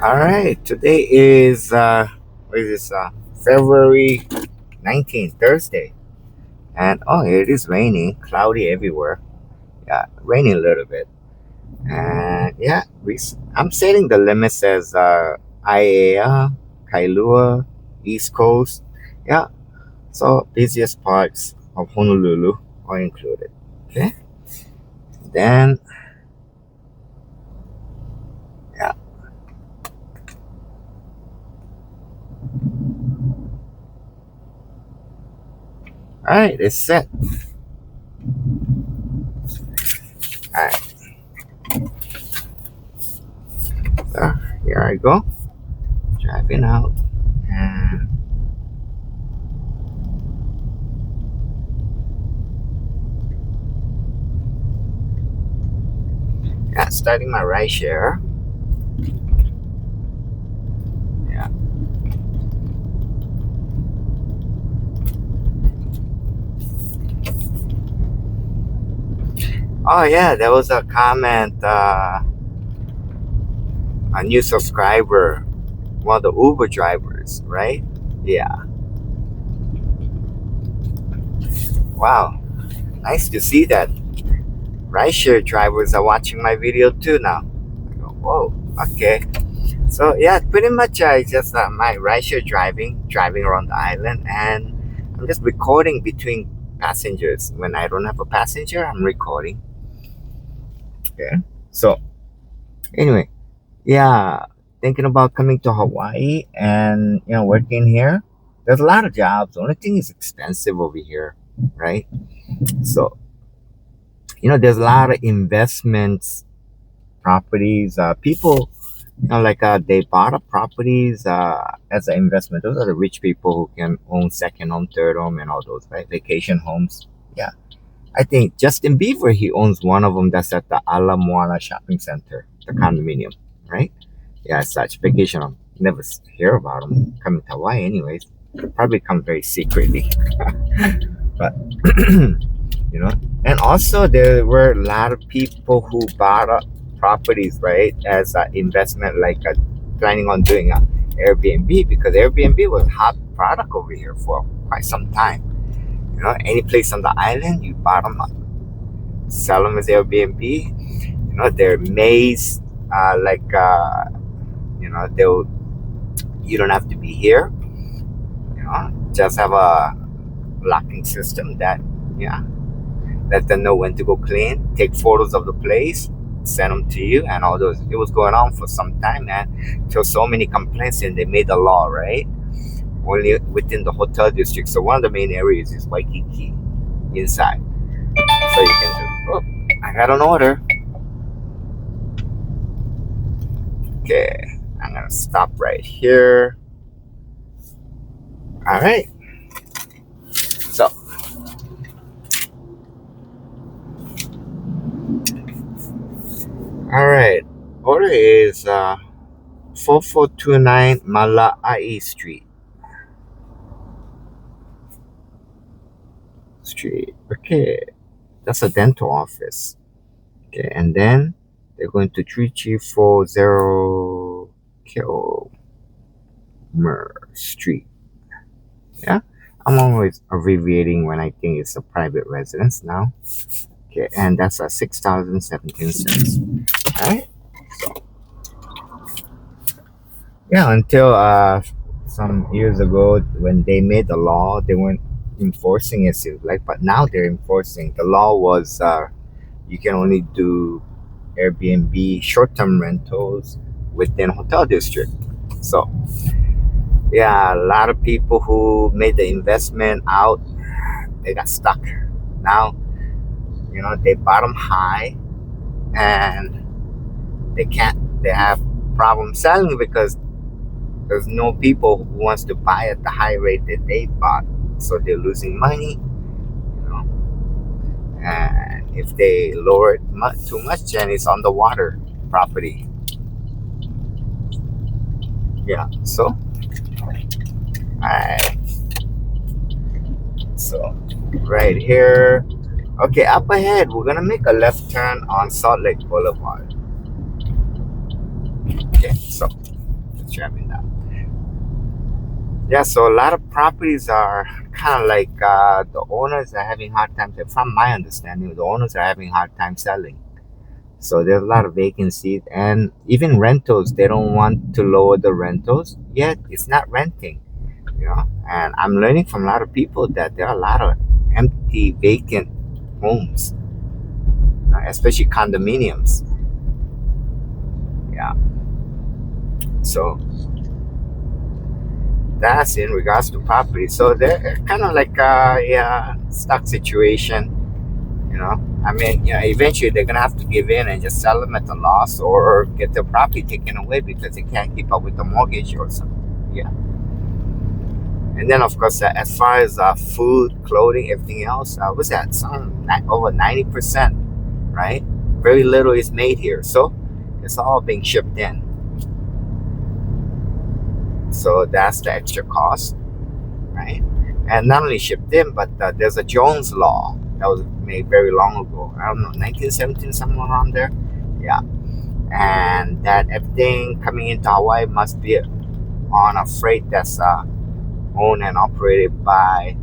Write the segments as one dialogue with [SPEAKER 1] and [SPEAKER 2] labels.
[SPEAKER 1] All right, today is what is this? February 19th, Thursday, and oh, it is raining, cloudy everywhere. Yeah, raining a little bit, and yeah, I'm setting the limits as Aiea, Kailua, East Coast. Yeah, so busiest parts of Honolulu are included. Okay, then yeah, all right, it's set. All right, so here I go, driving out, and yeah, starting my ride share. Yeah. Oh yeah, there was a comment. A new subscriber, one of the Uber drivers, right? Yeah. Wow. Nice to see that rideshare drivers are watching my video too now. I go, whoa. Okay. So yeah, pretty much I just my rideshare driving around the island, and I'm just recording between passengers. When I don't have a passenger, I'm recording. Okay. So anyway, yeah, thinking about coming to Hawaii and working here. There's a lot of jobs. The only thing is expensive over here, right? So there's a lot of investments, properties. People, like they bought up properties as an investment. Those are the rich people who can own second home, third home, and all those, right? Vacation homes. Yeah, I think Justin Bieber he owns one of them. That's at the Ala Moana Shopping Center, the condominium, right? Yeah, such vacation. I never hear about them coming to Hawaii, anyways. Probably come very secretly, but you know. And also, there were a lot of people who bought up properties, right, as an investment, like planning on doing a Airbnb because Airbnb was a hot product over here for quite some time. Any place on the island, you bought them up, sell them as Airbnb. They're mazed, like they'll you don't have to be here. Just have a locking system that yeah let them know when to go clean. Take photos of the place, send them to you, and all those. It was going on for some time, man, till so many complaints, and they made a law, right? Only within the hotel district. So one of the main areas is Waikiki inside, so you can do. Oh, I got an order. Okay, I'm gonna stop right here. All right. So, all right. Order is 4429 Mala'ai Street. Okay, that's a dental office. Okay, and then they're going to 3340 Kilmer Street. Yeah, I'm always abbreviating when I think it's a private residence now. Okay, and that's a 6,017 cents. All right. So yeah, until some years ago when they made the law, they weren't enforcing it. Seems like, but now they're enforcing. The law was you can only do Airbnb short-term rentals within hotel district. So yeah, a lot of people who made the investment out, they got stuck. Now, they bottom high and they can't. They have problems selling because there's no people who wants to buy at the high rate that they bought. So they're losing money, and if they lower it too much, then it's on the water property. Yeah. So, alright. So, right here. Okay, up ahead, we're gonna make a left turn on Salt Lake Boulevard. Okay, so it's driving down. Yeah, so a lot of properties are kind of like the owners are having hard time. From my understanding, the owners are having hard time selling. So there's a lot of vacancies, and even rentals. They don't want to lower the rentals yet. It's not renting, you know. And I'm learning from a lot of people that there are a lot of empty, vacant homes, especially condominiums. Yeah. So that's in regards to property. So they're kind of like yeah, stuck situation. You know, I mean, eventually they're gonna have to give in and just sell them at a loss or get their property taken away because they can't keep up with the mortgage or something. Yeah. And then of course, as far as food, clothing, everything else, what's that? Over 90%, right? Very little is made here, so it's all being shipped in. So that's the extra cost, right? And not only shipped in, but there's a Jones law that was made very long ago. I don't know, 1917, somewhere around there. Yeah. And that everything coming into Hawaii must be on a freight that's owned and operated by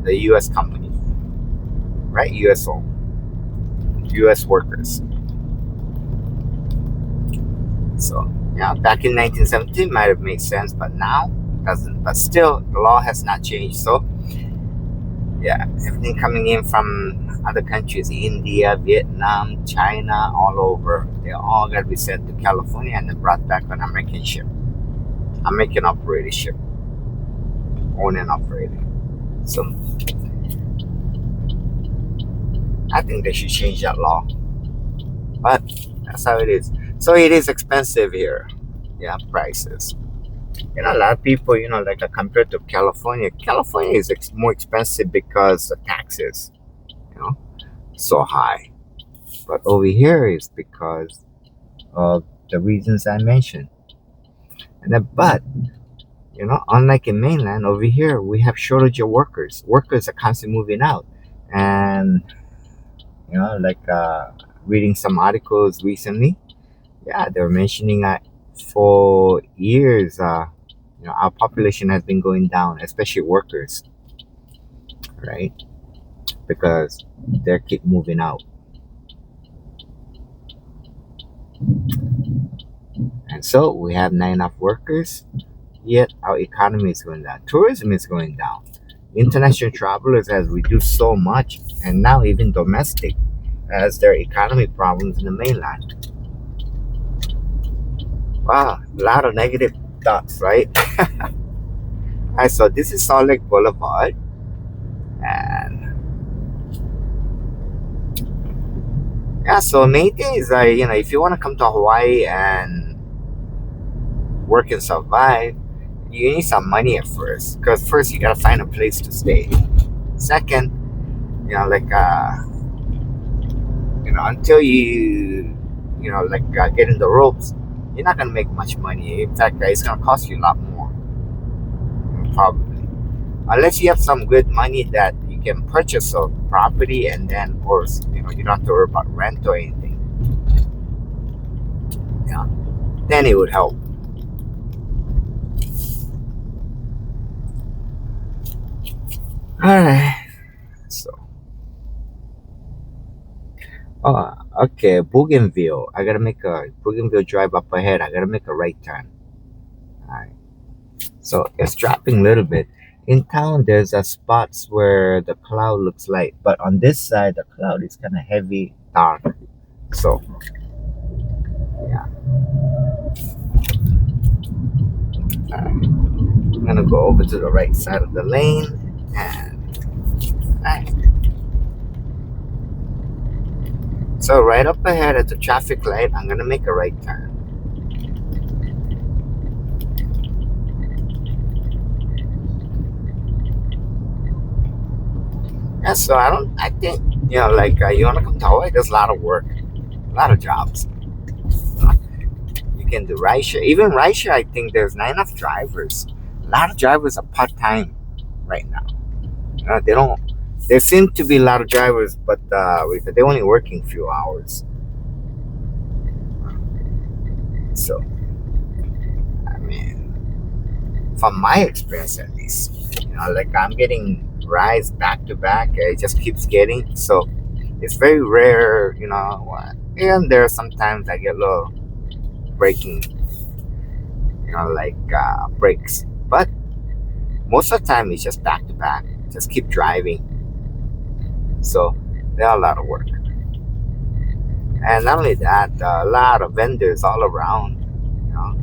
[SPEAKER 1] the U.S. company, right? U.S. owned, U.S. workers. So, yeah, back in 1917 might have made sense, but now doesn't. But still, the law has not changed. So, yeah, everything coming in from other countries, India, Vietnam, China, all over, they're all got to be sent to California and then brought back on American ship, American operated ship, owned and operated. So, I think they should change that law. But that's how it is. So it is expensive here. Yeah, prices. A lot of people, like compared to California is more expensive because the taxes, you know, so high. But over here is because of the reasons I mentioned. And then, but unlike in mainland, over here we have shortage of workers. Workers are constantly moving out, and like reading some articles recently. Yeah, they were mentioning that for years, our population has been going down, especially workers, right? Because they keep moving out. And so we have not enough workers, yet our economy is going down. Tourism is going down. International travelers has reduced so much, and now even domestic has their economy problems in the mainland. Wow, a lot of negative thoughts, right? Alright, so this is Salt Lake Boulevard, and yeah, so main thing is if you want to come to Hawaii and work and survive, you need some money at first. Because first you gotta find a place to stay. Second, like until get in the ropes, you're not gonna make much money. In fact, it's gonna cost you a lot more, probably, unless you have some good money that you can purchase a property and then, of course, you don't have to worry about rent or anything. Yeah, then it would help. All right. So, oh, okay, Bougainville. I gotta make a Bougainville drive up ahead. I gotta make a right turn. All right. So it's dropping a little bit. In town, there's a spots where the cloud looks light, but on this side, the cloud is kind of heavy, dark. So, yeah. All right. I'm gonna go over to the right side of the lane, and all right. So right up ahead at the traffic light, I'm gonna make a right turn. Yeah, so I think, you wanna come to Hawaii, there's a lot of work, a lot of jobs. You can do rideshare. Even rideshare, I think there's not enough drivers. A lot of drivers are part-time right now. They don't, there seem to be a lot of drivers, but they're only working a few hours. So, mean, from my experience at least, like I'm getting rides back to back. It just keeps getting so. It's very rare, and there sometimes I get a little breaking, like breaks. But most of the time it's just back to back. Just keep driving. So there are a lot of work. And not only that, a lot of vendors all around. You know,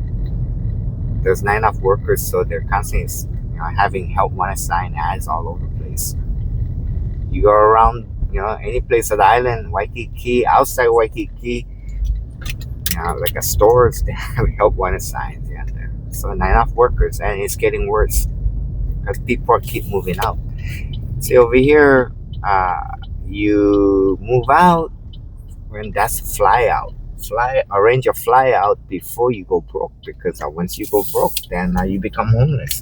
[SPEAKER 1] there's not enough workers, so they're constantly, having help want to sign ads all over the place. You go around, any place of the island, Waikiki, outside Waikiki, like a stores, they have help want to signs. Yeah, there. So not enough workers, and it's getting worse because people keep moving out. See over here, you move out when that's fly out. Arrange a fly out before you go broke because once you go broke, then you become homeless.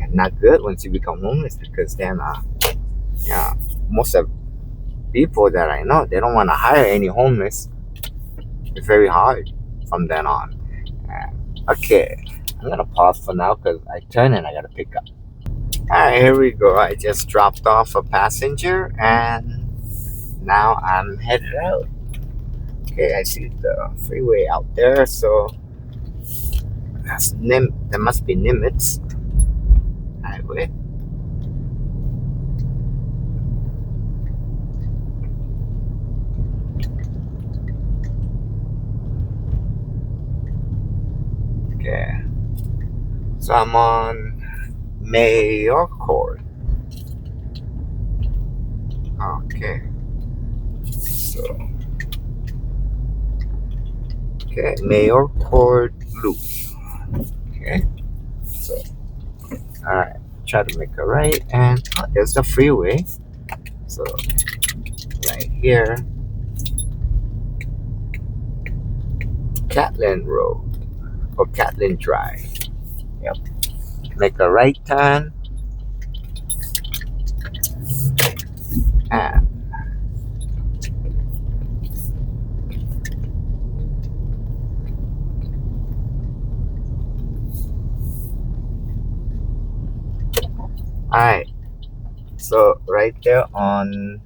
[SPEAKER 1] And not good once you become homeless because then, yeah, most of people that I know, they don't want to hire any homeless. It's very hard from then on. Okay, I'm gonna pause for now because I turn and I gotta pick up. All right, here we go. I just dropped off a passenger and now I'm headed out. Okay, I see the freeway out there, so that must be Nimitz Highway. Okay, so I'm on Mayor Court. Okay, so Mayor Court Loop. Okay, so all right, try to make a right, and there's the freeway. So right here, Catlin Road or Catlin Drive. Yep. Make a right turn and alright. So right there on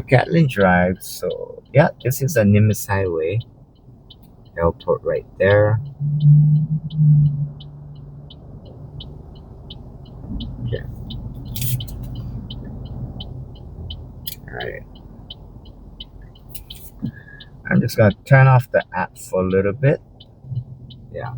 [SPEAKER 1] Catlin Drive. So yeah, this is a Nimitz Highway. Airport right there. Okay. Alright. I'm just gonna turn off the app for a little bit. Yeah.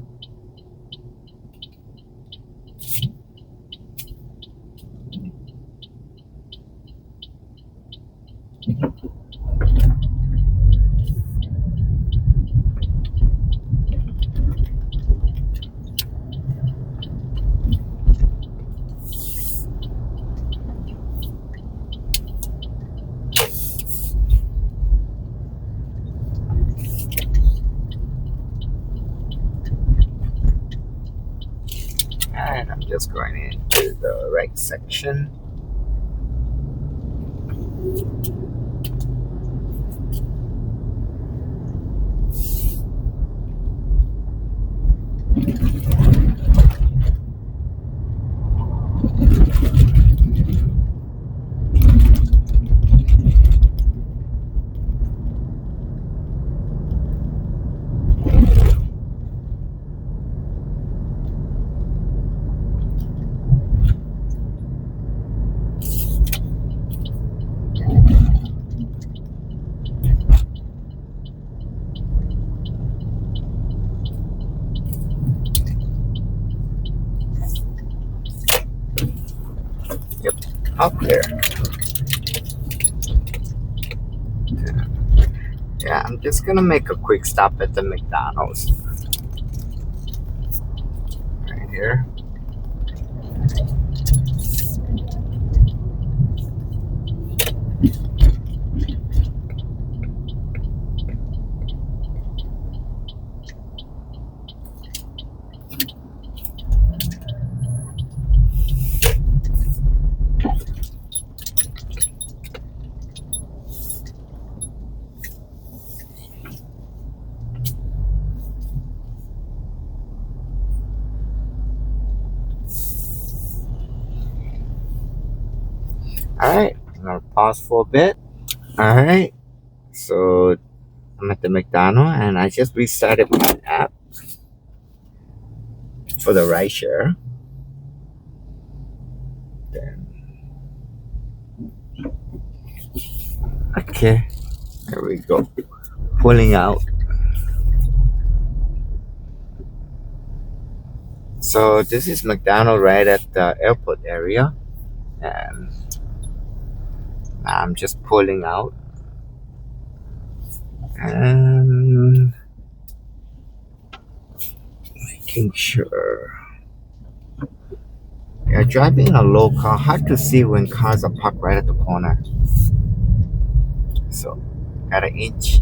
[SPEAKER 1] And I'm just going into the right section. Yep, up there. Yeah, I'm just gonna make a quick stop at the McDonald's. Right here. All right, I'm gonna pause for a bit. All right, so I'm at the McDonald's and I just restarted my app for the rideshare. Then, okay, there we go. Pulling out. So this is McDonald's right at the airport area, and I'm just pulling out and making sure. Yeah, driving a low car, hard to see when cars are parked right at the corner. So, gotta inch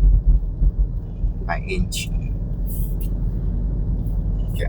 [SPEAKER 1] by inch. Okay.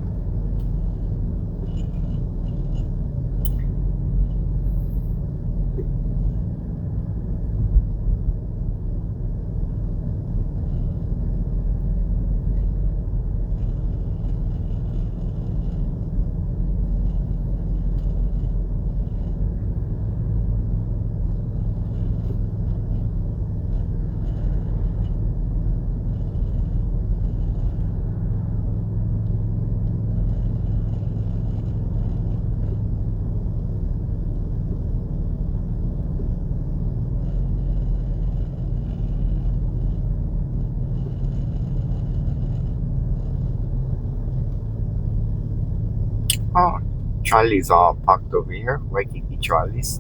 [SPEAKER 1] Oh, Charlie's all parked over here. Waikiki Charlie's.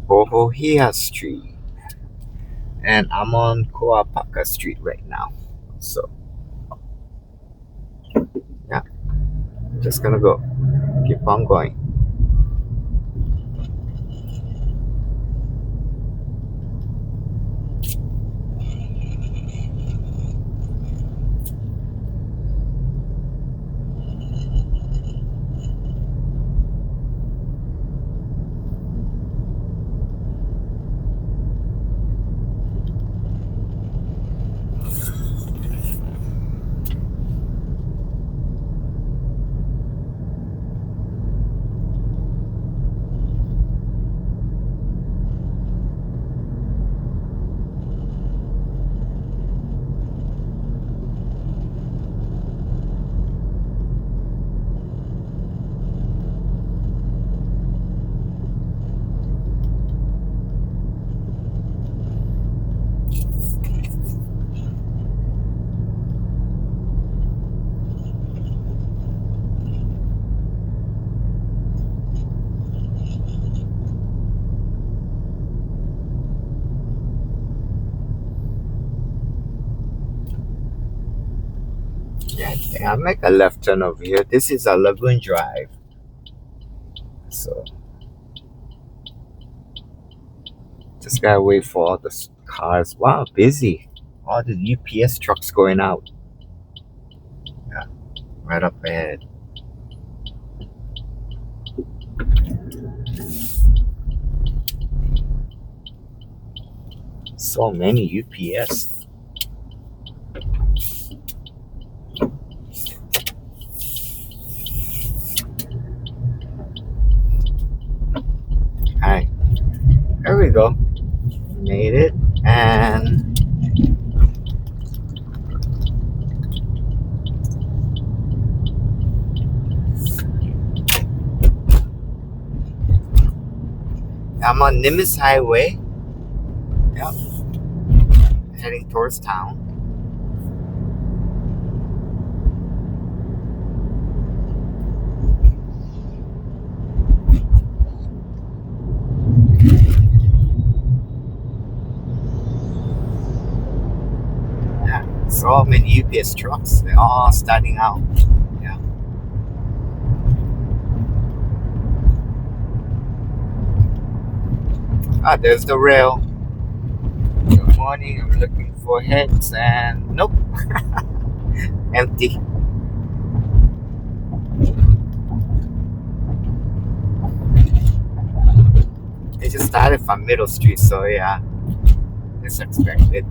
[SPEAKER 1] Oahu Street. And I'm on Koapaka Street right now. So, yeah, just gonna go. Keep on going. Yeah, I'll make a left turn over here. This is a Lagoon Drive. So, just gotta wait for all the cars. Wow, busy. All the UPS trucks going out. Yeah, right up ahead. So many UPS. Alright, there we go. Made it. And I'm on Nimitz Highway. Yep. Heading towards town. Yeah. So many UPS trucks. They're all starting out. Yeah. Ah, there's the rail. Good morning. I'm looking for heads and nope. Empty. I just started from Middle Street, so yeah, it's expected.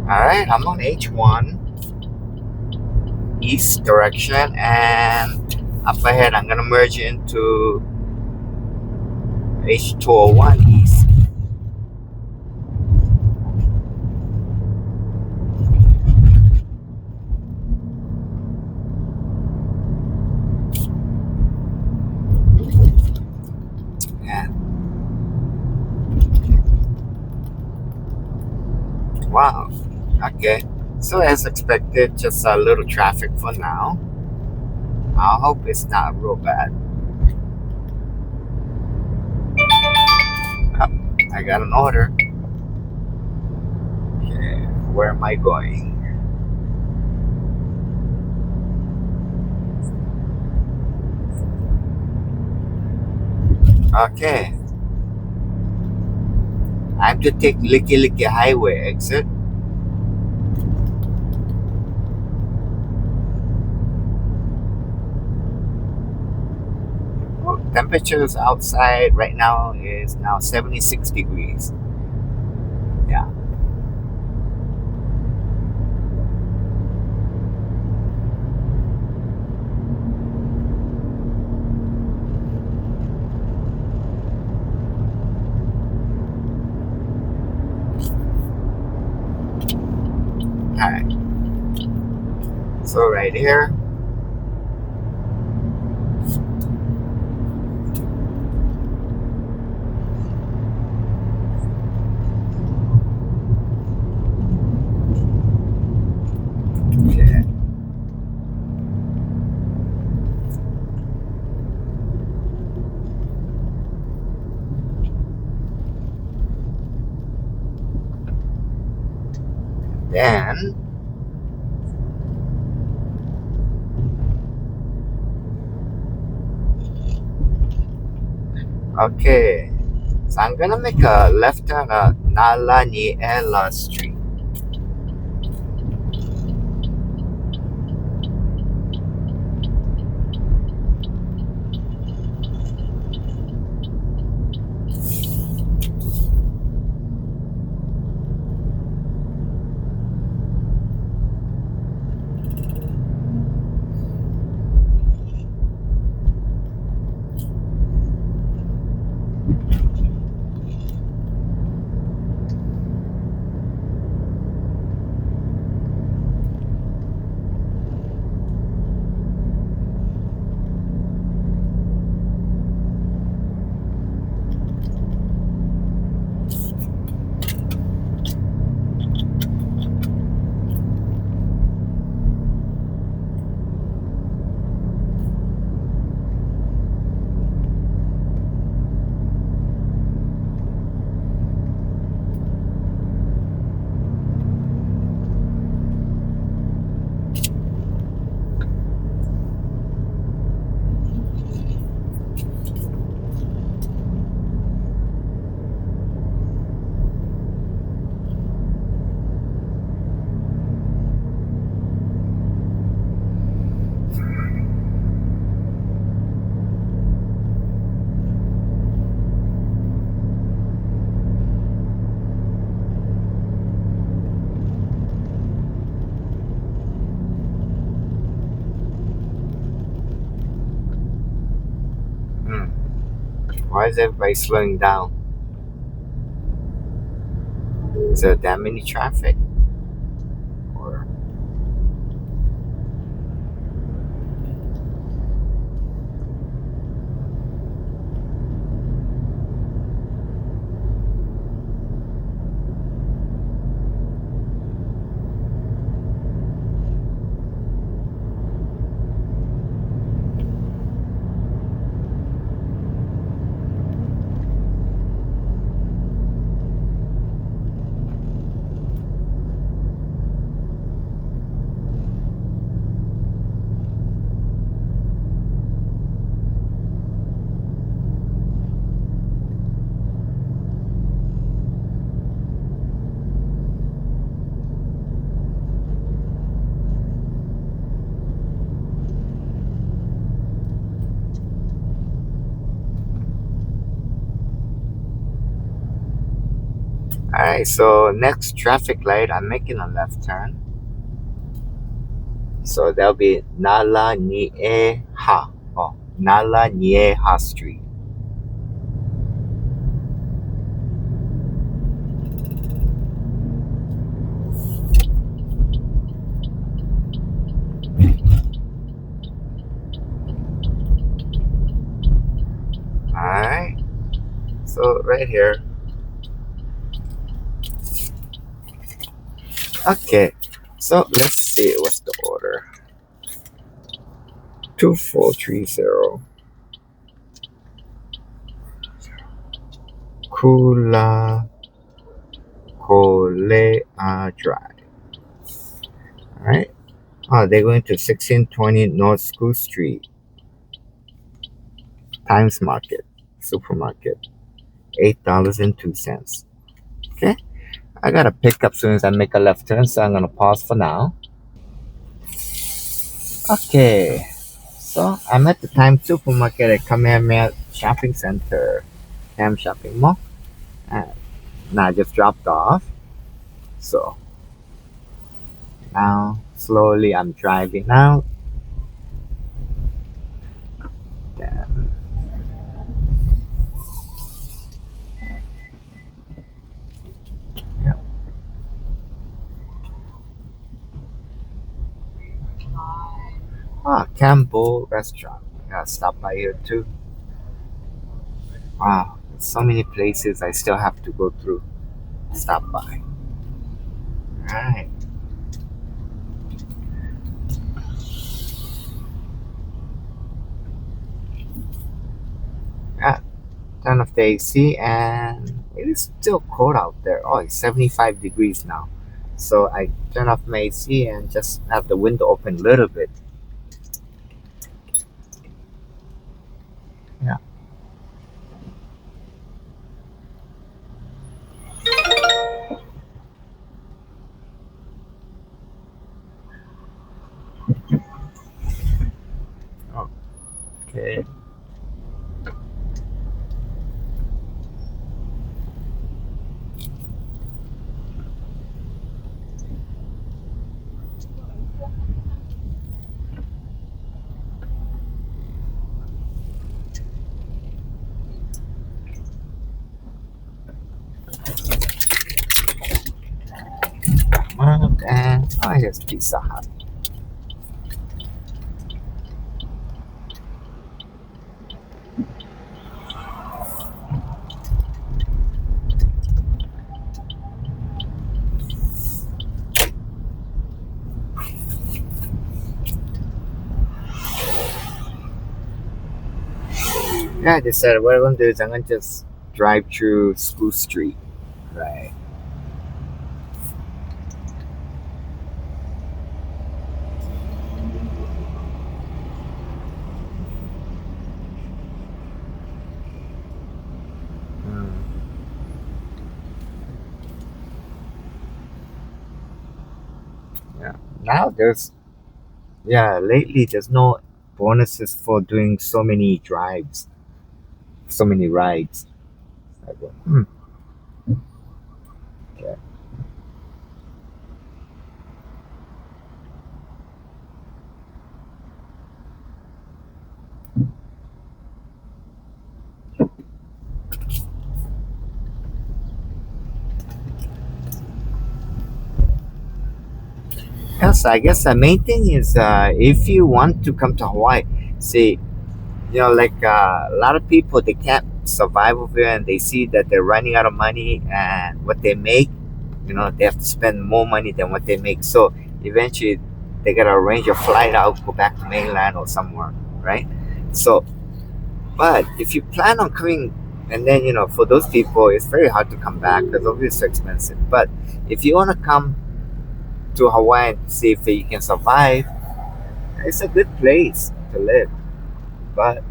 [SPEAKER 1] All right, I'm on H1 east direction, and up ahead, I'm gonna merge into H201 east. And wow, okay. So as expected, just a little traffic for now. I hope it's not real bad. Oh, I got an order. Okay, where am I going? Okay, I have to take Licky Licky Highway exit. Well, temperatures outside right now is now 76 degrees. Yeah. All right. So right here. Okay. Then okay. So I'm gonna make a left turn at Nalaniela Street. Hmm. Why is everybody slowing down? Is there that many traffic? Or Alright, so next traffic light, I'm making a left turn. So that'll be Nala Nieha. Oh, Nala Nieha Street. Alright, so right here. Okay, so let's see what's the order. 2430 Kula Kolea Drive. Alright. Oh, they're going to 1620 North School Street, Times Market, Supermarket, $8.02. Okay. I gotta pick up soon as I make a left turn, so I'm gonna pause for now. Okay. So I'm at the Times Supermarket at Kamehameha Shopping Center, Ham Shopping Mall. And now I just dropped off. So now slowly I'm driving out. Then, yeah. Ah, Campbell Restaurant. I gotta stop by here too. Wow, there's so many places I still have to go through. Stop by. Alright. Yeah, turn off the AC and it is still cold out there. Oh, it's 75 degrees now. So I turn off my AC and just have the window open a little bit. Yeah. Okay. And oh, here's Pizza Hut. Yeah, I decided what I'm gonna do is I'm gonna just drive through School Street. Right. Hmm. Yeah. Now there's yeah, lately there's no bonuses for doing so many drives, so many rides. I go, okay. Yes, I guess the main thing is if you want to come to Hawaii, see, like a lot of people they can't survive over here, and they see that they're running out of money and what they make, they have to spend more money than what they make. So eventually, they gotta arrange a flight out, go back to mainland or somewhere, right? So, but if you plan on coming, and then for those people, it's very hard to come back because obviously it's so expensive. But if you want to come to Hawaii and see if you can survive, it's a good place to live. But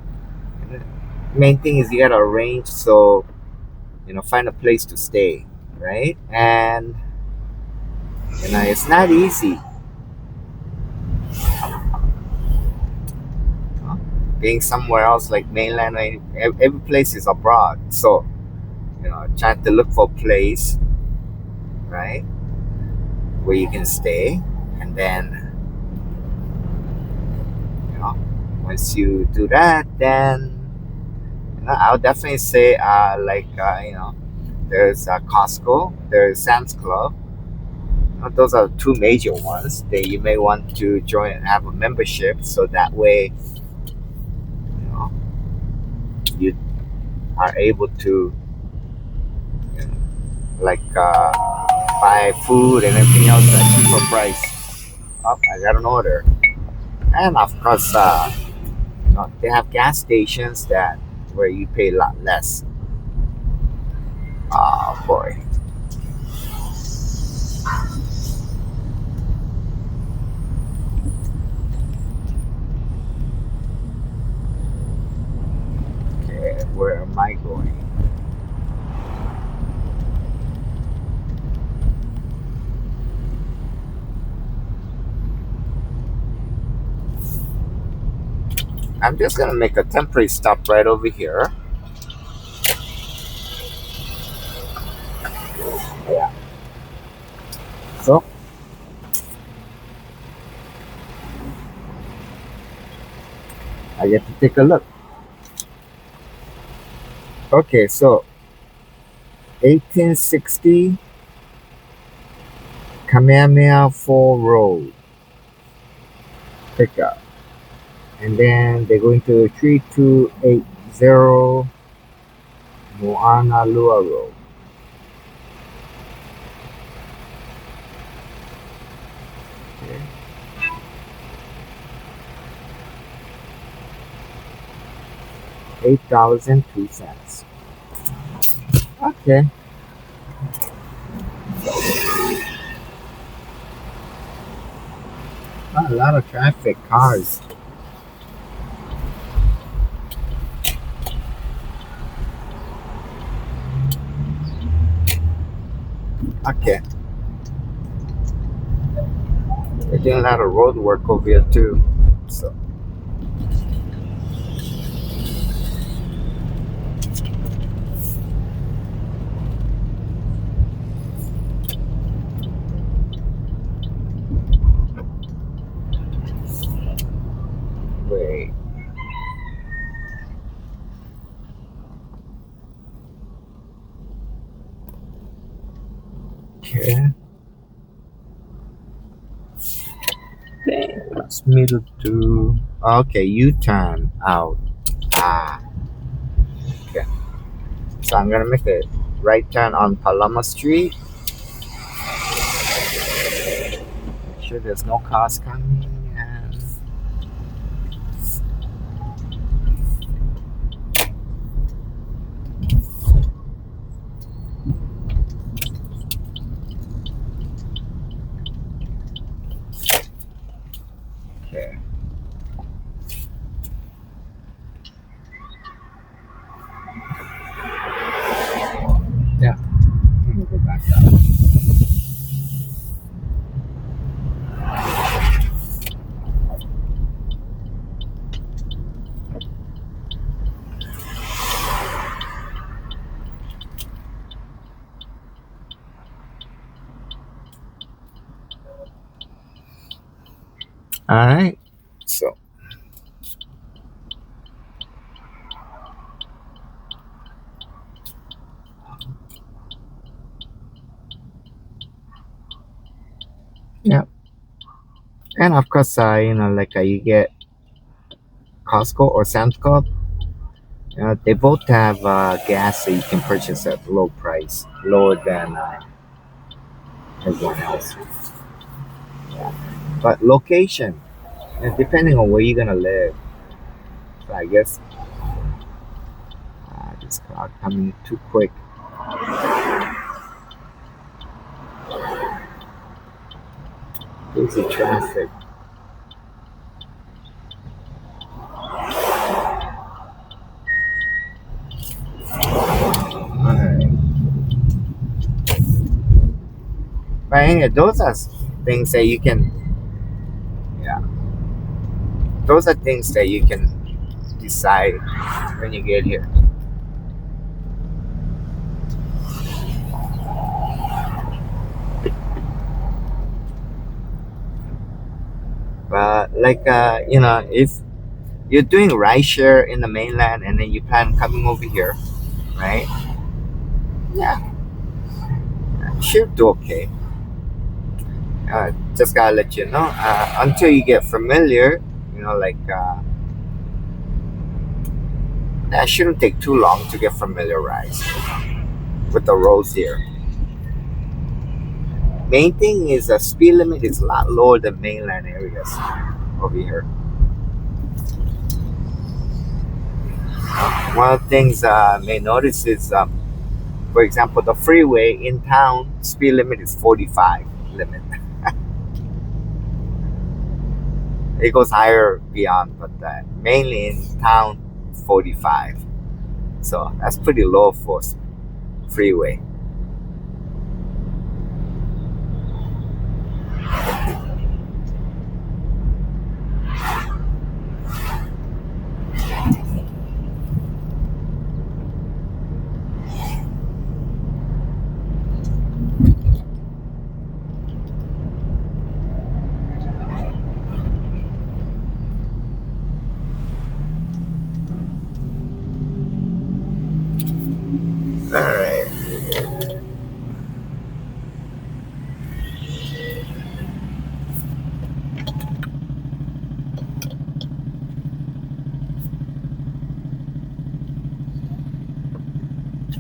[SPEAKER 1] main thing is you gotta arrange, so find a place to stay, right? And it's not easy. uh, Being somewhere else like mainland, every place is abroad. So trying to look for a place right? Where you can stay, and then you know, once you do that, then I'll definitely say there's Costco, there's Sam's Club. Those are two major ones that you may want to join and have a membership, so that way you know you are able to you know, buy food and everything else at a cheaper price. Oh, I got an order, and of course, they have gas stations that where you pay a lot less. Oh boy. Okay, where am I going? I'm just gonna make a temporary stop right over here. Yeah. So I get to take a look. Okay, so 1860 Kamehameha 4 Road pickup. And then they're going to 3280 Moana Lua Road. Okay. 8.02. Okay. A lot of traffic, cars. Okay. They're doing a lot of road work over here too. So wait. Okay. What's me to do? Okay, U-turn out. Ah, okay. So I'm gonna make a right turn on Palama Street. Make sure there's no cars coming. And okay. Yeah. I'm gonna go back out. All right. So yeah, and of course, you get Costco or Sam's Club. They both have gas that you can purchase at low price, lower than everyone else. Yeah. But location, depending on where you're gonna live. So I guess this car coming too quick. Busy traffic. Alright. But anyway, those are things that you can, yeah, those are things that you can decide when you get here. But like if you're doing rideshare in the mainland and then you plan coming over here, right? Yeah, should do okay. Just gotta let you know until you get familiar. Like that shouldn't take too long to get familiarized with the roads here. Main thing is the speed limit is a lot lower than mainland areas over here. One of the things I may notice is, for example, the freeway in town speed limit is 45 limit. It goes higher beyond, but mainly in town 45. So that's pretty low for freeway. All right.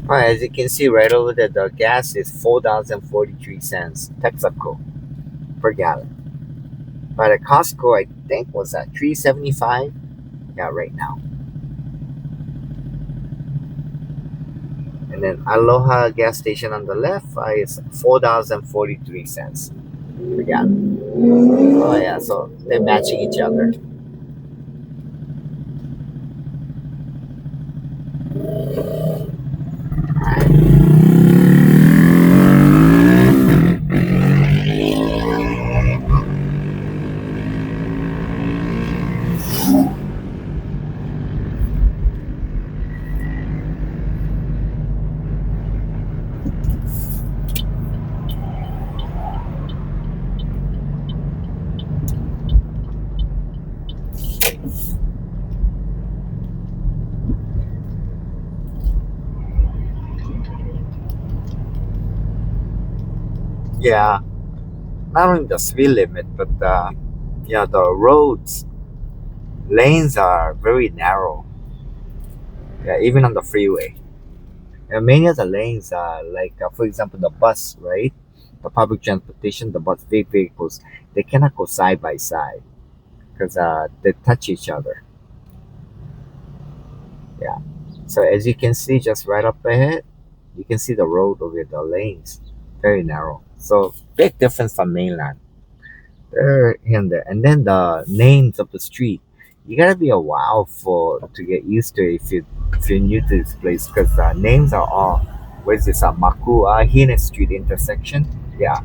[SPEAKER 1] All right, as you can see right over there, the gas is $4.43 Texaco per gallon. But at Costco, I think was at $3.75. Yeah, right now. And then Aloha gas station on the left is $4.43 per gallon. Oh yeah, so they're matching each other. Yeah, not only the speed limit, but the roads lanes are very narrow. Yeah, even on the freeway. And many of the lanes are like, for example, the bus, right? The public transportation, the bus big vehicles, they cannot go side by side because they touch each other. Yeah. So as you can see, just right up ahead, you can see the road over the lanes, very narrow. So big difference from mainland. There and there, and then the names of the street. You gotta be a wow for to get used to it if you're new to this place because names are all. Where's this? Makua Hine Street intersection. Yeah,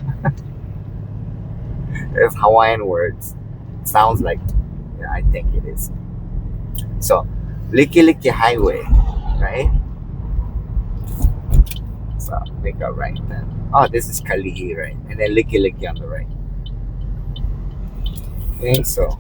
[SPEAKER 1] it's Hawaiian words. Sounds like. Yeah, I think it is. So, Liki Liki Highway, right? So make a right then. Oh, this is Kalihi, right? And then Liki Liki on the right. Okay, so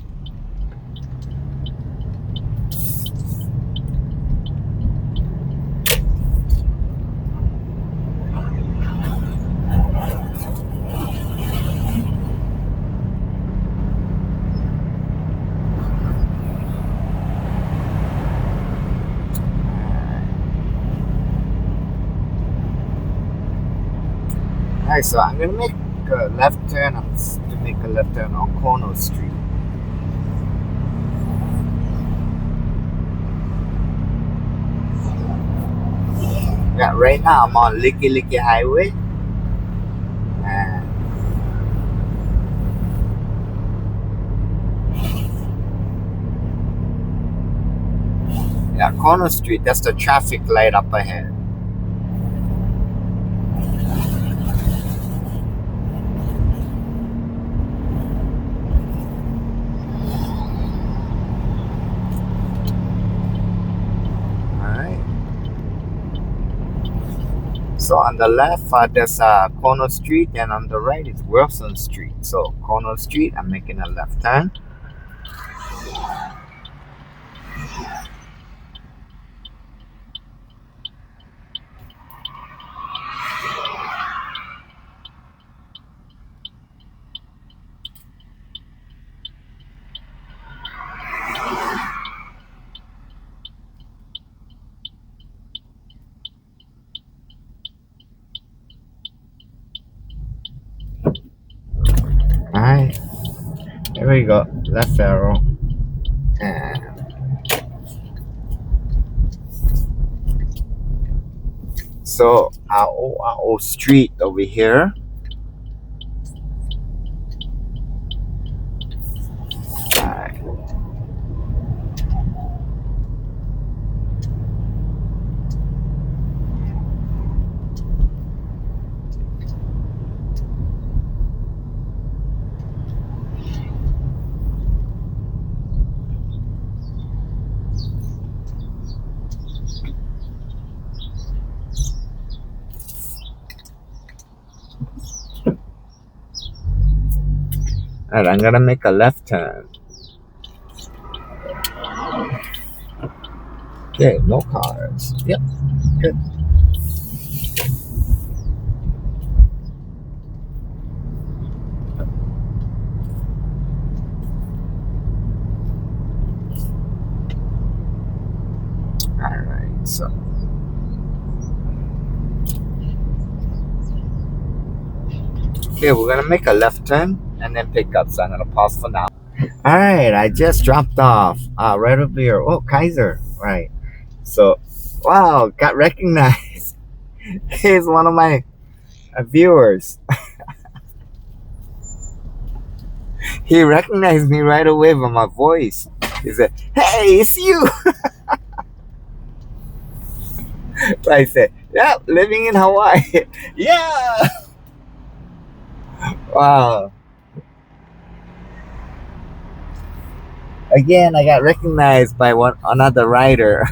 [SPEAKER 1] alright, so I'm gonna make a left turn to make a left turn on Kono Street. Yeah, right now I'm on Liki Liki Highway, and yeah, Kono Street. That's the traffic light up ahead. Alright. So on the left, there's Kono Street, and on the right is Wilson Street. So Kono Street, I'm making a left turn. we go. Left arrow. And so our old street over here. Alright. Alright, I'm gonna make a left turn. Okay, no cars. Yep, good. Alright, so okay, we're gonna make a left turn and then pick up. So I'm gonna pause for now. Alright, I just dropped off right over here. Oh, Kaiser. Right. So, wow, got recognized. He's one of my viewers. He recognized me right away by my voice. He said, "Hey, it's you." So I said, "Yeah, living in Hawaii." Yeah. Wow. Again, I got recognized by another rider.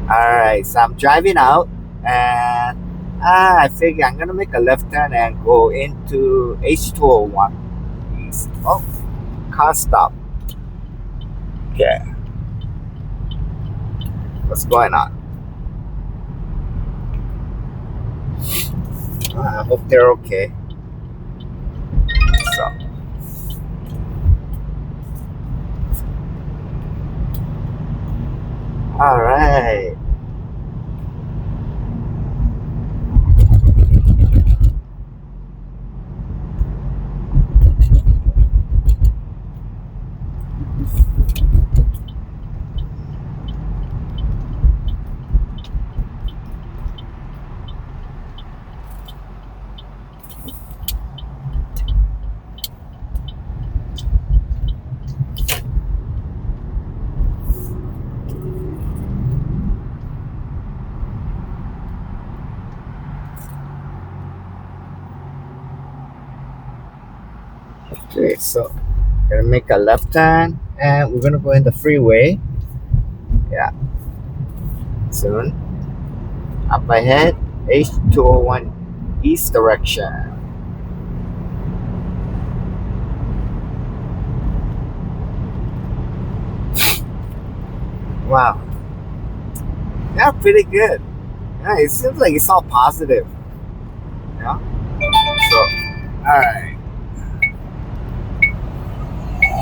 [SPEAKER 1] Alright, so I'm driving out and I figure I'm gonna make a left turn and go into H201 East. Oh, car stop. Okay. What's going on? I hope they're okay. So, alright. Okay, so gonna make a left turn and we're gonna go in the freeway. Yeah, soon. Up ahead, H201 East direction. Wow. Yeah, pretty good. Yeah, it seems like it's all positive. Yeah. So, alright.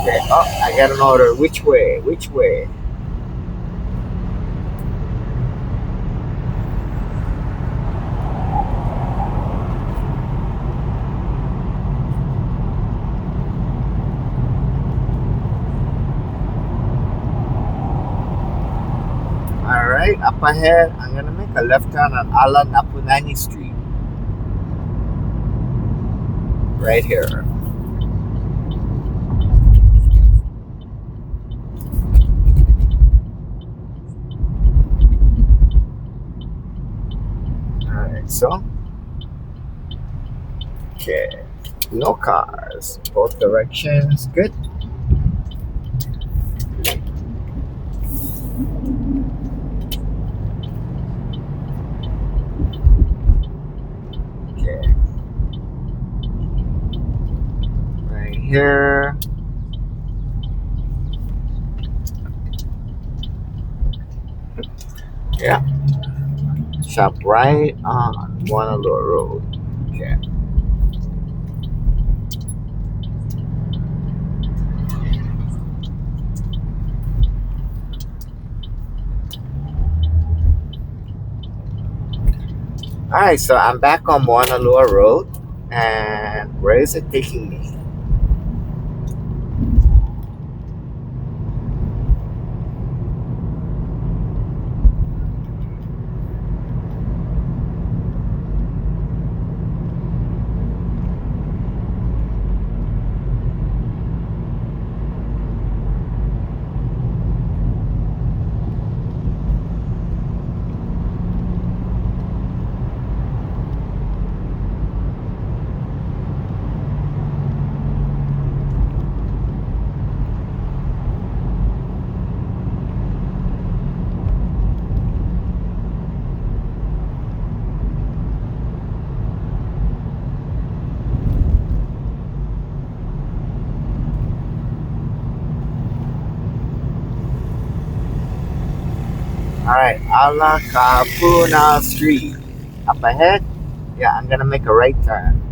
[SPEAKER 1] Okay. Oh, I got an order. Which way? Which way? Alright, up ahead, I'm gonna make a left turn on Ala Napunani Street. Right here. Alright, so. Okay. No cars. Both directions. Good. Okay. Right here. Yeah. Shop right on Honolulu Road. Okay. Alright, so I'm back on Honolulu Road. And where is it taking me? Alright, Ala Kapuna Street. Up ahead? Yeah, I'm gonna make a right turn.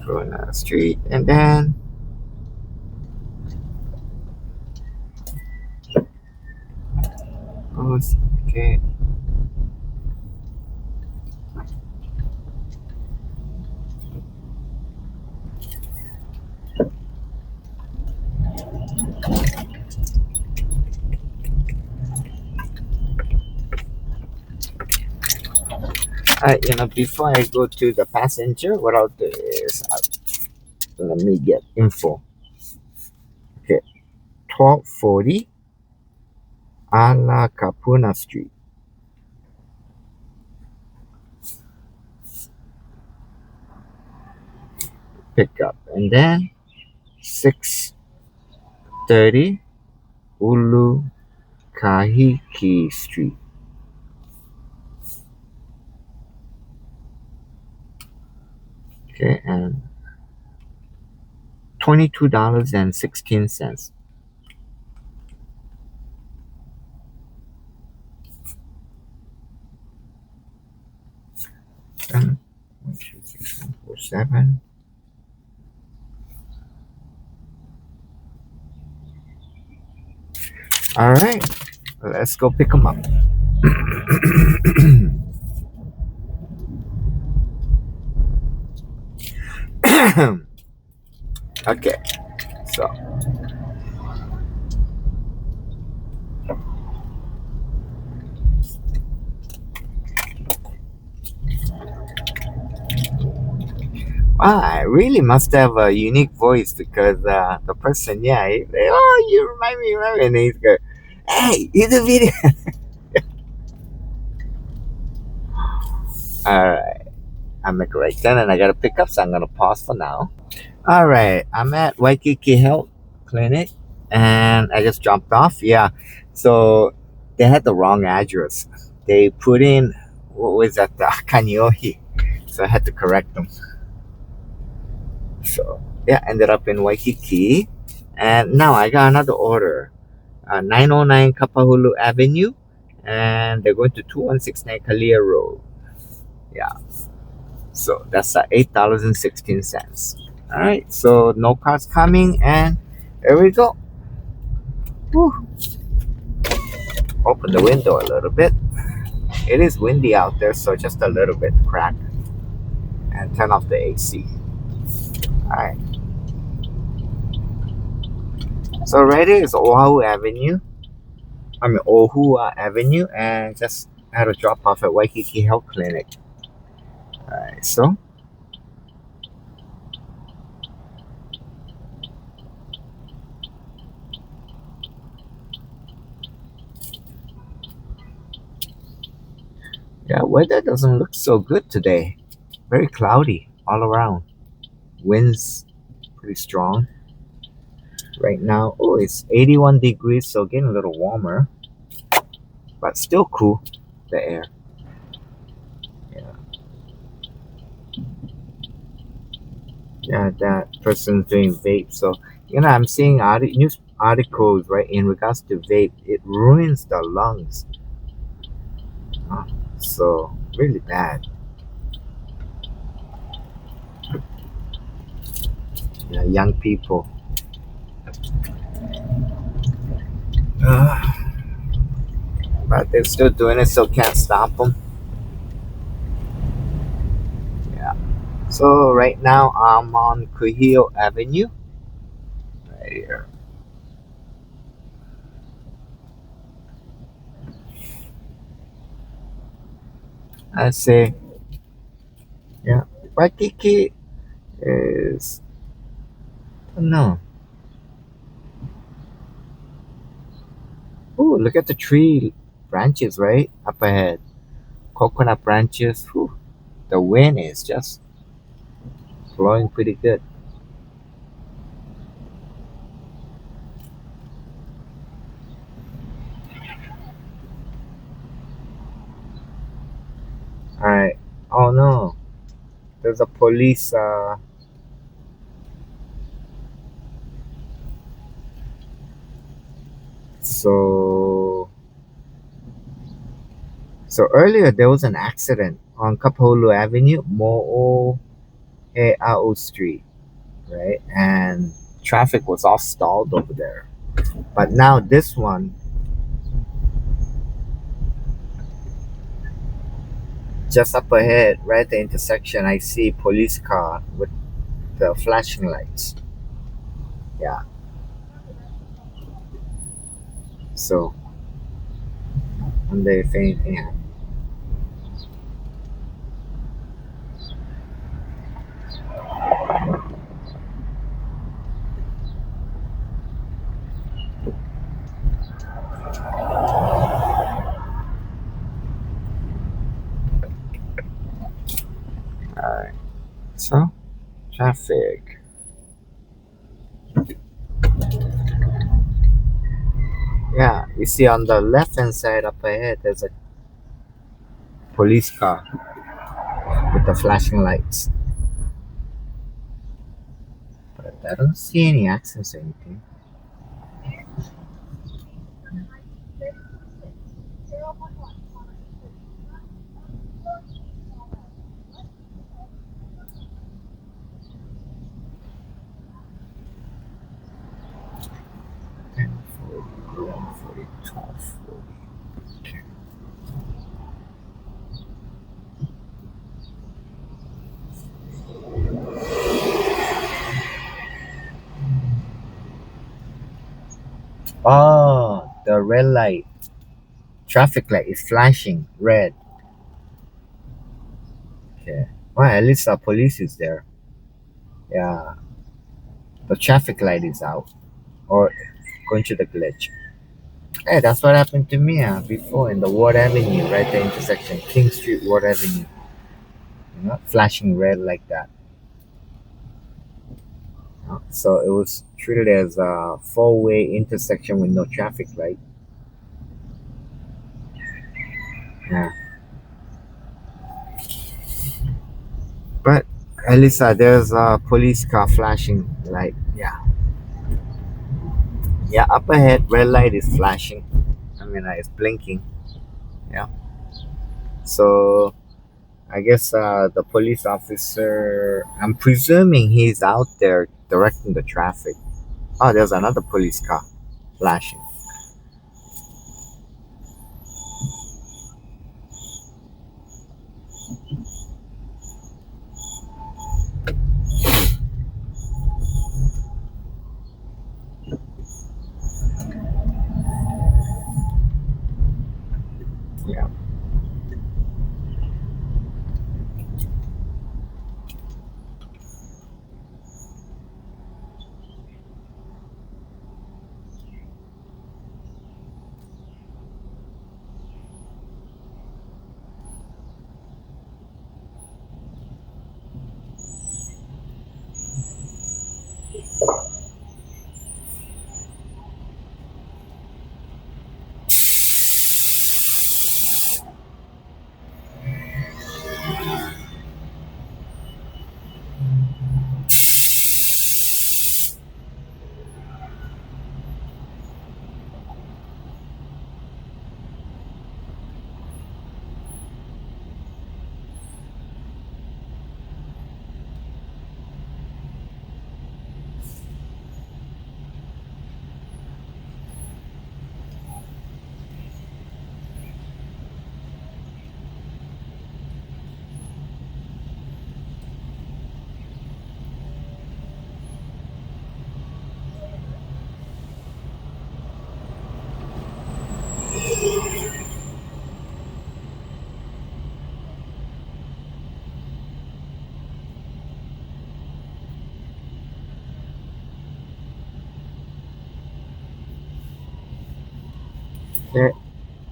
[SPEAKER 1] Kapuna Street, and then oh, okay. Before I go to the passenger, what I'll do is let me get info. Okay, 1240 Ala Kapuna Street. Pick up, and then 630 Ulu Kahiki Street. Okay, and $22.16. One, two, 6, 1, 4, 7. All right, let's go pick them up. Okay, so wow, I really must have a unique voice because the person, yeah, oh, you remind me, and he's go, hey, you the video. All right, I'm make a right turn, and I gotta pick up, so I'm gonna pause for now. All right, I'm at Waikiki Health Clinic, and I just dropped off. Yeah, so they had the wrong address. They put in what was that, the Kaniohi, so I had to correct them. So yeah, ended up in Waikiki, and now I got another order. 909 Kapahulu Avenue, and they're going to 2169 Kalia Road. Yeah, so that's $8.16. All right, so no cars coming, and there we go. Whew. Open the window a little bit. It is windy out there, so just a little bit crack. And turn off the AC. All right. So right here is Oahu Avenue. Oahu Avenue, and just had a drop off at Waikiki Health Clinic. All right, so yeah, weather doesn't look so good today. Very cloudy all around. Winds pretty strong. Right now, it's 81 degrees, so getting a little warmer, but still cool. the air. Yeah, yeah, that person's doing vape. So I'm seeing news articles right in regards to vape. It ruins the lungs. uh, so really bad. Yeah, young people. Uh, but they're still doing it, so can't stop them. Yeah. So right now I'm on Kuhio Avenue. Right here. I say, yeah, Waikiki is, no. Oh, look at the tree branches right up ahead. Coconut branches. Whew, the wind is just blowing pretty good. All right. Oh no, there's a police. So so earlier there was an accident on Kapahulu Avenue, Mo'o E'au Street, right? And traffic was all stalled over there. But now this one, just up ahead, right at the intersection, I see police car with the flashing lights. Yeah. So, wonder if anything happened. Alright. So, traffic. Yeah, you see on the left hand side up ahead, there's a police car with the flashing lights. But I don't see any accidents or anything. 10:40, 11:40, 12:40. Okay. Oh, the red light, traffic light is flashing red. Okay. Well, at least the police is there. Yeah, the traffic light is out or going to the glitch. Hey, that's what happened to me before in the Ward Avenue, right the intersection, King Street, Ward Avenue. Flashing red like that. So it was treated as a four-way intersection with no traffic light. Yeah, but at least there's a police car flashing light. Yeah, yeah. Up ahead, red light is flashing. I mean, it's blinking. Yeah. So I guess the police officer. I'm presuming he's out there directing the traffic. Oh, there's another police car flashing. Yeah. Okay.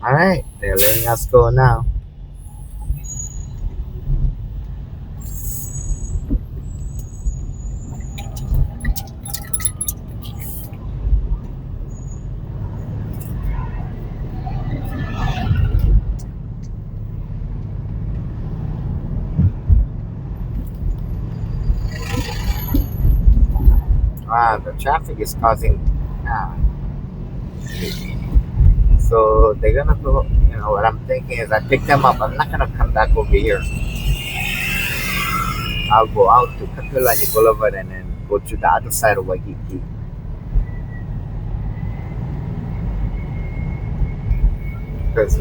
[SPEAKER 1] All right, they're letting us go now. Wow, the traffic is causing. Ah, so they're gonna go. You know what I'm thinking is I pick them up. I'm not gonna come back over here. I'll go out to Kakulani Boulevard and then go to the other side of Waikiki. Because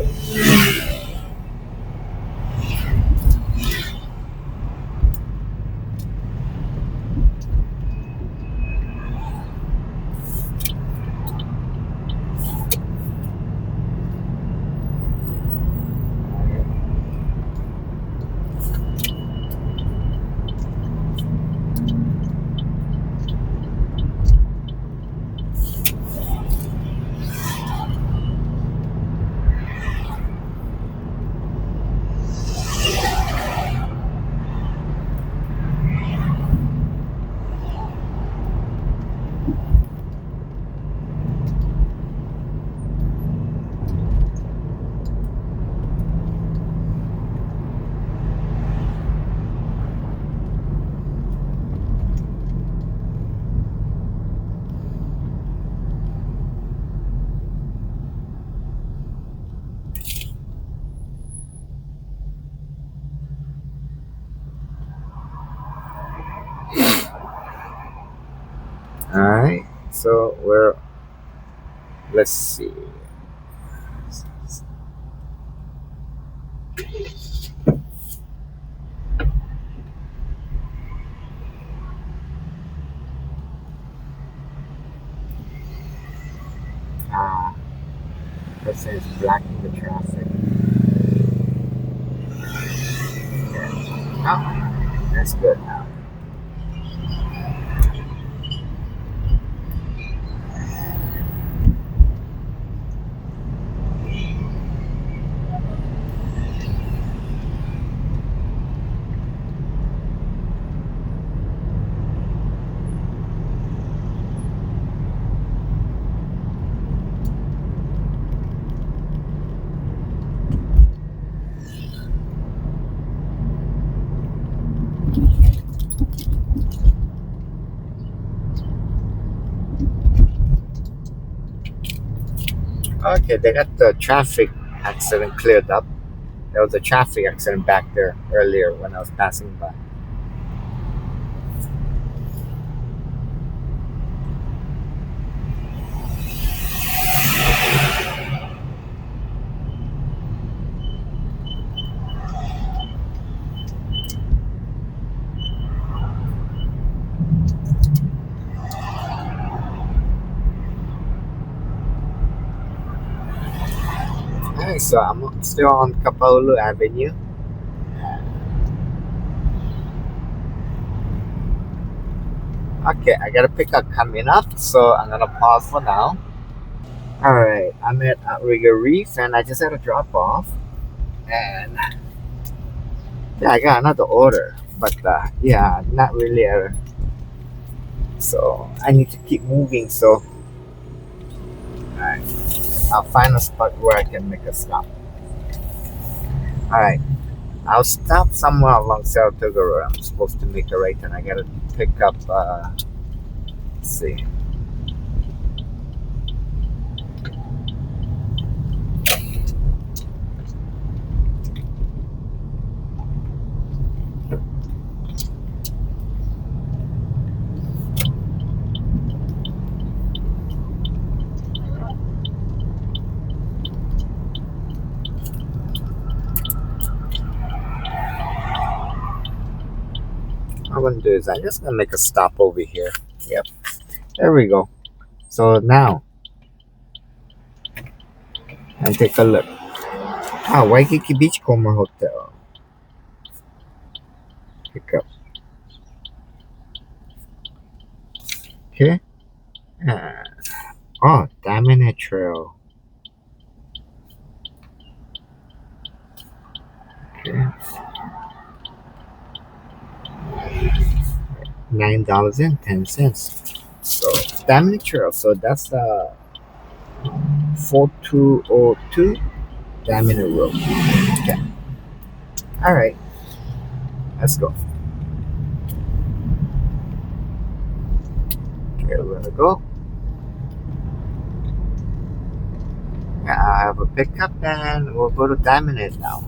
[SPEAKER 1] all right, so we're let's see. Ah, person is blocking the traffic. Oh, that's good now. Okay, they got the traffic accident cleared up. There was a traffic accident back there earlier when I was passing by. Alright, so I'm still on Kapalulu Avenue. Okay, I got a pickup coming up, so I'm gonna pause for now. Alright, I'm at Outrigger Reef and I just had a drop off. And yeah, I got another order, but yeah, not really a. So I need to keep moving, so alright, I'll find a spot where I can make a stop. Alright, I'll stop somewhere along Saratoga Road. I'm supposed to make a right and I gotta pick up, let's see. What I'm gonna do is I'm just gonna make a stop over here. Yep, there we go. So now, and take a look. Waikiki Beachcomber Hotel. Pick up. Okay. Uh, Diamond Trail. Okay. $9.10. So Diamond Trail. So that's 4202 Diamond Road. Okay. All right. Let's go. Okay, we're gonna go. I have a pickup and we'll go to Diamond Head now.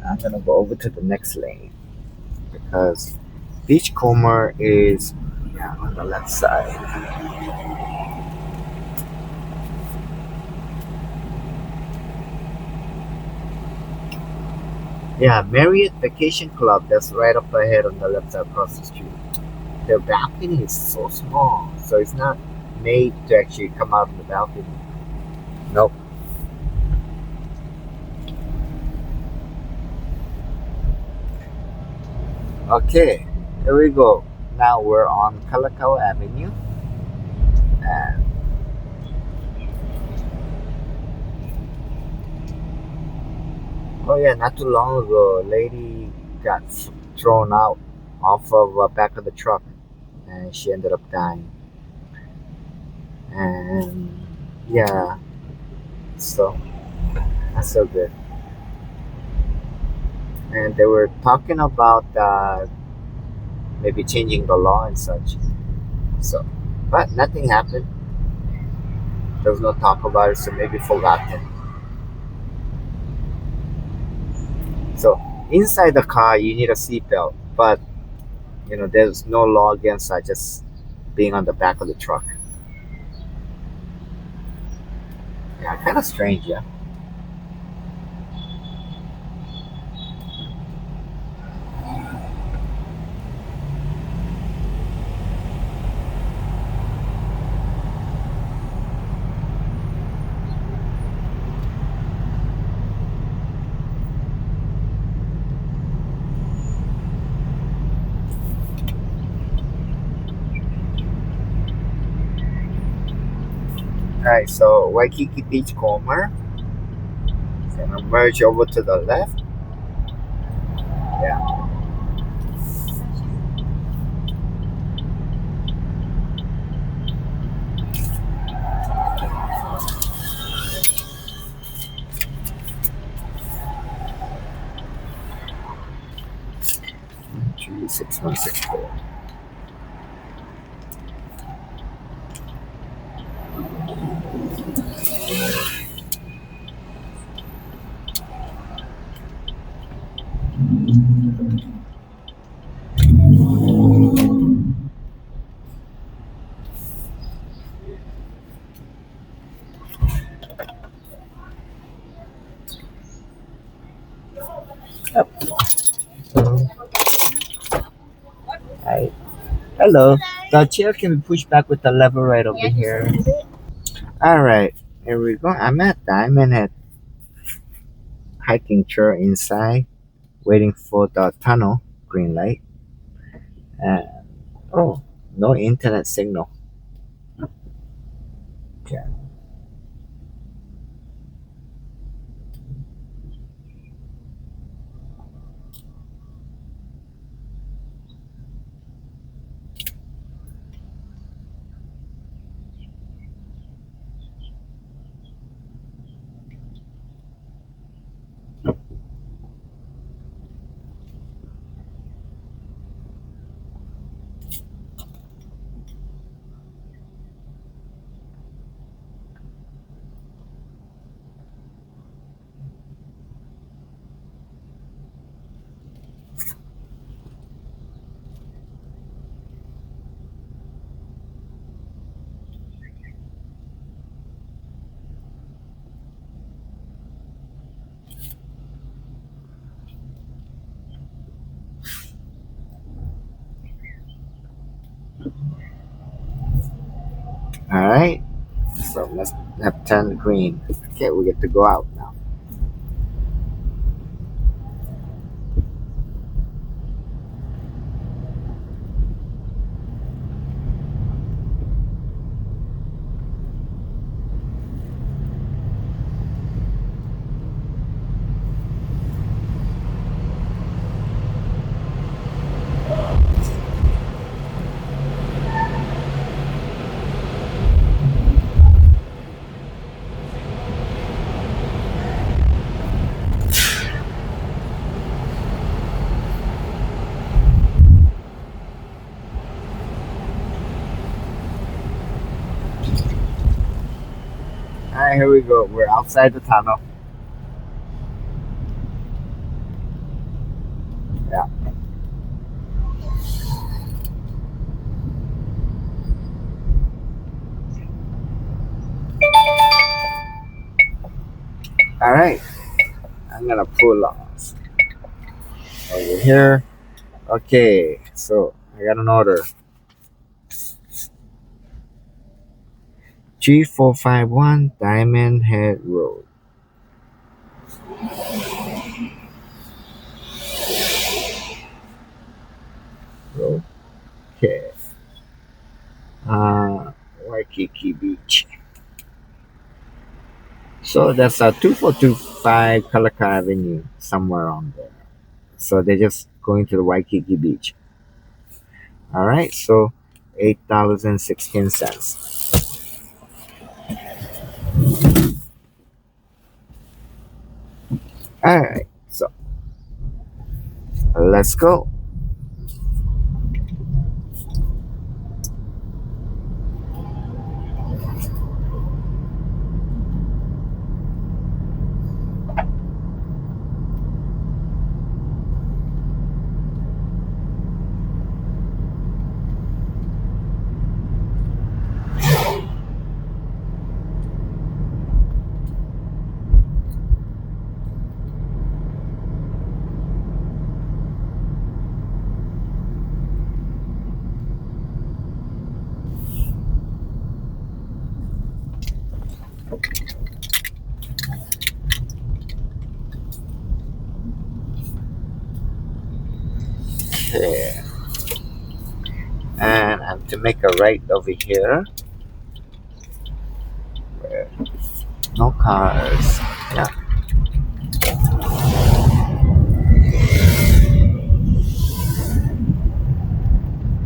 [SPEAKER 1] I'm gonna go over to the next lane because Beachcomber is, yeah, on the left side. Yeah, Marriott Vacation Club. That's right up ahead on the left side across the street. The balcony is so small, so it's not made to actually come out of the balcony. Nope. Okay, here we go. Now we're on Kalakaua Avenue. And oh yeah, not too long ago, a lady got thrown out off of back of the truck, and she ended up dying. And yeah, so that's so good. And they were talking about maybe changing the law and such. So, but nothing happened. There was no talk about it, so maybe forgotten. So inside the car, you need a seatbelt, but there's no law against just being on the back of the truck. Yeah, kind of strange, yeah. All right, so Waikiki Beach Comber. Gonna merge over to the left. Yeah. 6164. Yep. So, hi. Hello. The chair can be pushed back with the lever right over here. All right. Here we go. I'm at Diamond Head hiking trail inside, waiting for the tunnel green light. Uh, oh, no internet signal. Okay. All right. So let's have turn green. Okay, we get to go out now. All right, here we go. We're outside the tunnel. Yeah. All right. I'm gonna pull off over here. Okay. So I got an order. 3451 Diamond Head Road. Okay. Waikiki Beach. So that's a 2425 Kalaka Avenue, somewhere on there. So they're just going to the Waikiki Beach. All right. So $8.16. All right. So let's go. Okay. And I'm to make a right over here. Where no cars. Yeah.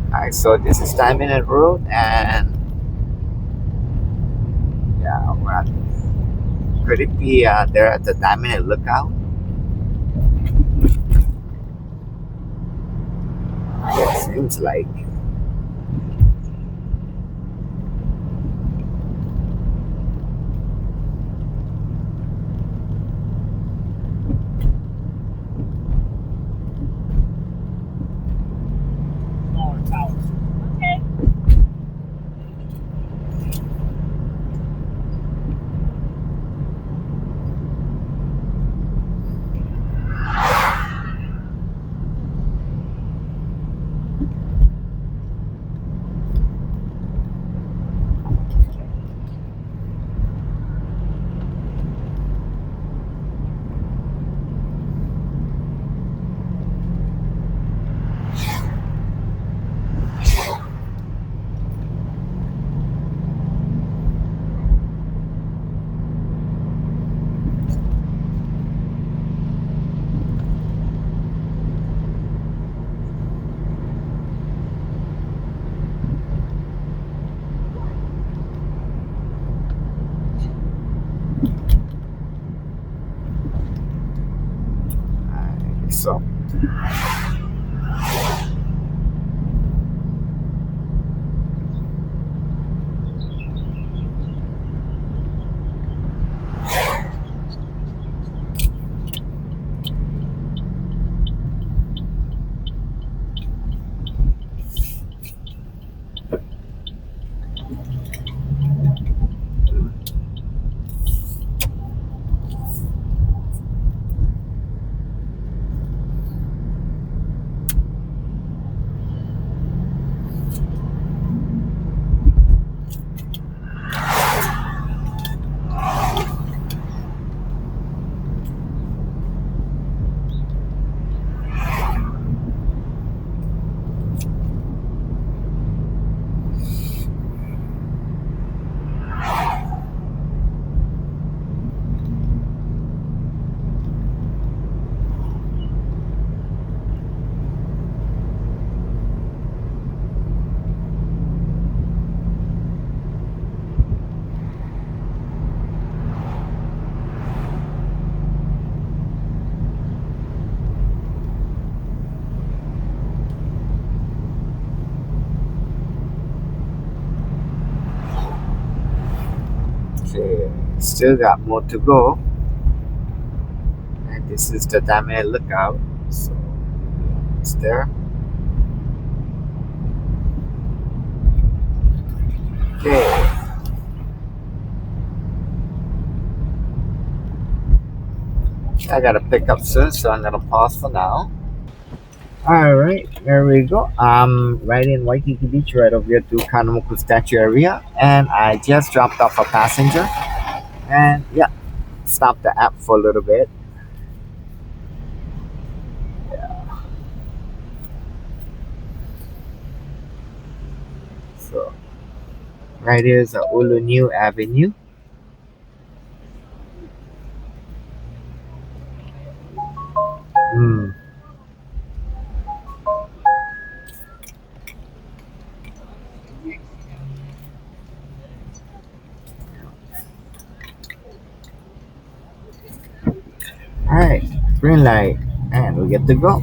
[SPEAKER 1] All right. So this is Diamond Road, and yeah, could it be there at the Diamond Lookout? It seems like. So still got more to go. And this is the Diamond Lookout. So it's there. Okay. I gotta pick up soon, so I'm gonna pause for now. Alright, there we go. I'm right in Waikiki Beach, right over here to Kanamoku Statue area. And I just dropped off a passenger. And yeah, stopped the app for a little bit. So right here is Ulu New Avenue. Hmm. Alright, green light. And we get to go.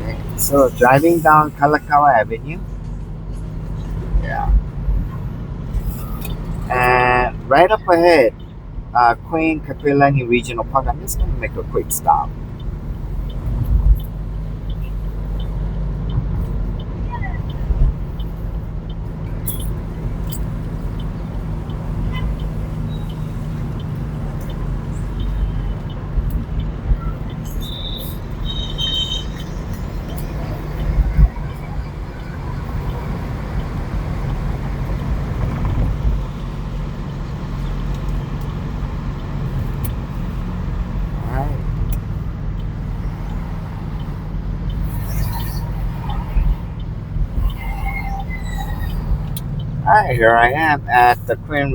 [SPEAKER 1] Okay. So driving down Kalakaua Avenue. Yeah. And right up ahead, Queen Kapilani Regional Park. I'm just gonna make a quick stop. Alright. Alright, here I am at the Queen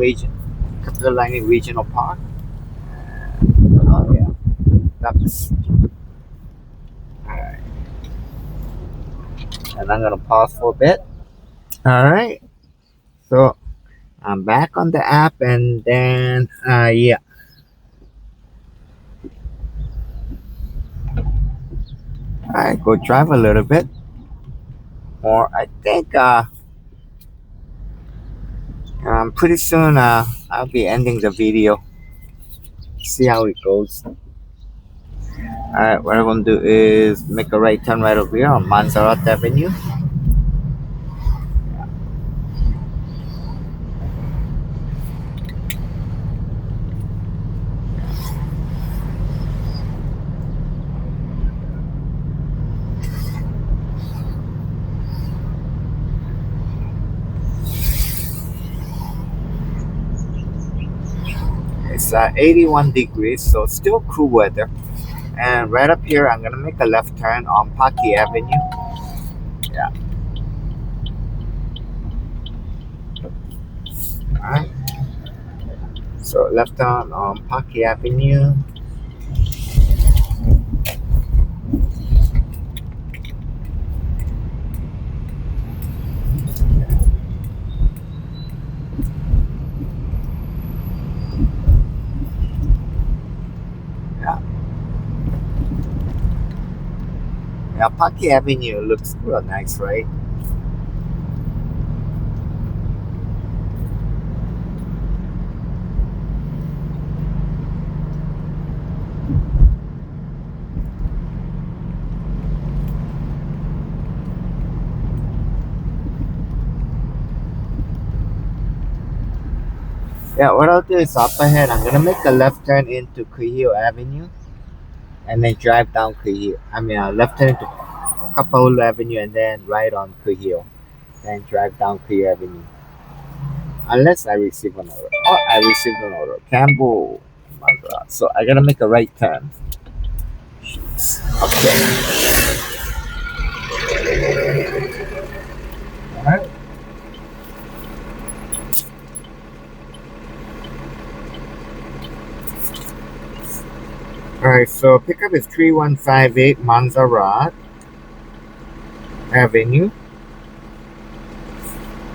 [SPEAKER 1] Kapilani Regional Park. Oh yeah, ducks. Alright. And I'm gonna pause for a bit. Alright. So I'm back on the app and then yeah. I go drive a little bit. Or I think pretty soon I'll be ending the video. See how it goes. Alright, what I'm gonna do is make a right turn right over here on Manzarat Avenue. It's 81 degrees, so still cool weather. And right up here, I'm gonna make a left turn on Paki Avenue. Yeah. Alright. So left turn on Paki Avenue. Yeah. Yeah, Paki Avenue looks real nice, right? Yeah, what I'll do is up ahead, I'm gonna make a left turn into Kuhio Avenue and then drive down Kuhio. Left turn into Kapahulu Avenue and then right on Kuhio. Then drive down Kuhio Avenue. Unless I receive an order. Oh, I received an order. Campbell. Oh my God. So I gotta make a right turn. Okay. Alright. Alright, so pickup is 3158 Montserrat Avenue,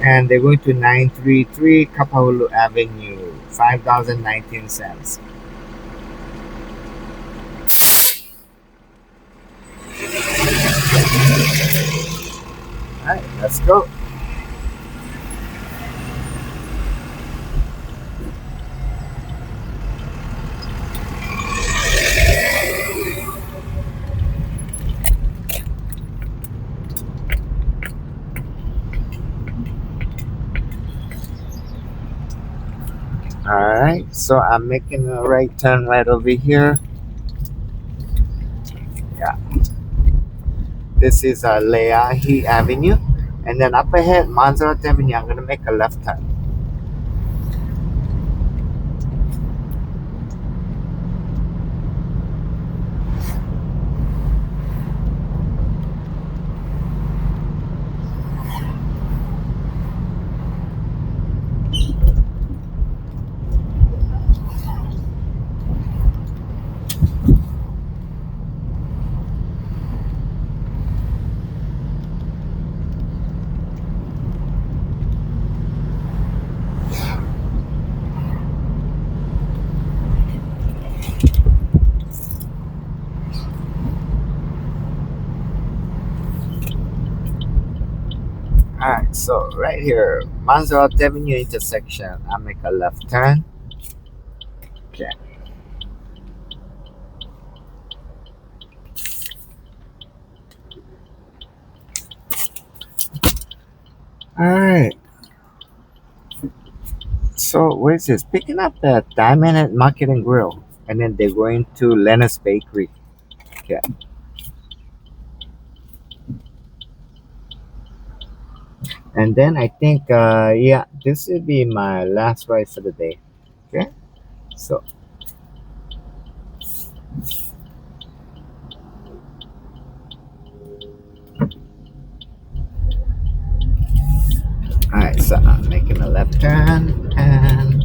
[SPEAKER 1] and they're going to 933 Kapahulu Avenue, $5.19. Alright, let's go. Alright, so I'm making a right turn right over here. Yeah. This is Leahi Avenue. And then up ahead, Montserrat Avenue, I'm going to make a left turn. Alright, so right here, Montserrat Avenue intersection, I'll make a left turn. Okay. Alright. So where is this? Picking up the Diamond at Market and Grill. And then they're going to Leonard's Bakery. Okay. And then I think, yeah, this will be my last ride for the day. Okay. So, alright, so I'm making a left turn and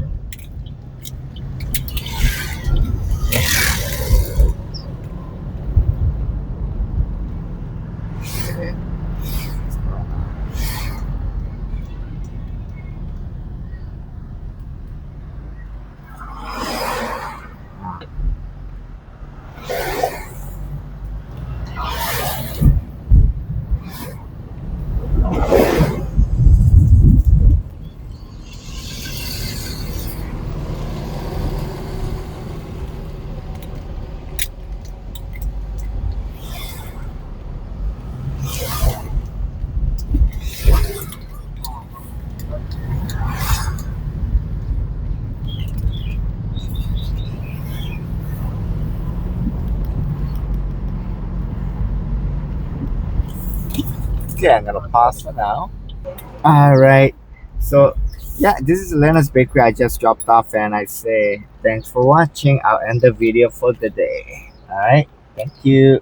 [SPEAKER 1] okay. Okay, I'm gonna pause for now. Alright. So yeah, this is Leonard's Bakery. I just dropped off and I say thanks for watching. I'll end the video for the day. Alright. Thank you.